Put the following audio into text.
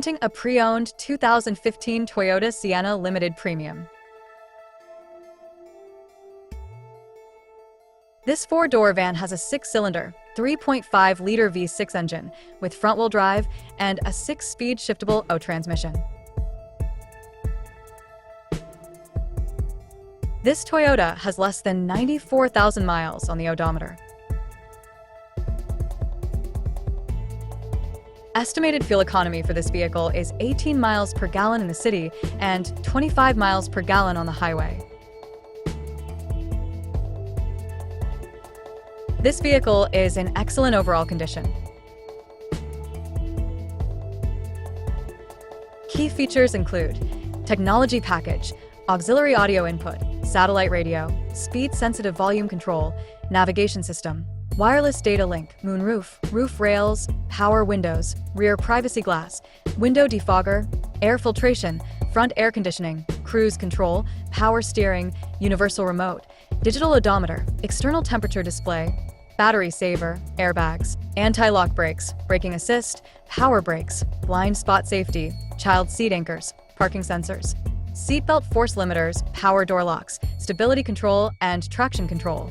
A pre-owned 2015 Toyota Sienna Limited Premium. This four-door van has a six-cylinder, 3.5-liter V6 engine with front-wheel drive and a six-speed shiftable automatic transmission. This Toyota has less than 94,000 miles on the odometer. Estimated fuel economy for this vehicle is 18 miles per gallon in the city and 25 miles per gallon on the highway. This vehicle is in excellent overall condition. Key features include technology package, auxiliary audio input, satellite radio, speed-sensitive volume control, navigation system, wireless data link, moonroof, roof rails, power windows, rear privacy glass, window defogger, air filtration, front air conditioning, cruise control, power steering, universal remote, digital odometer, external temperature display, battery saver, airbags, anti-lock brakes, braking assist, power brakes, blind spot safety, child seat anchors, parking sensors, seatbelt force limiters, power door locks, stability control, and traction control.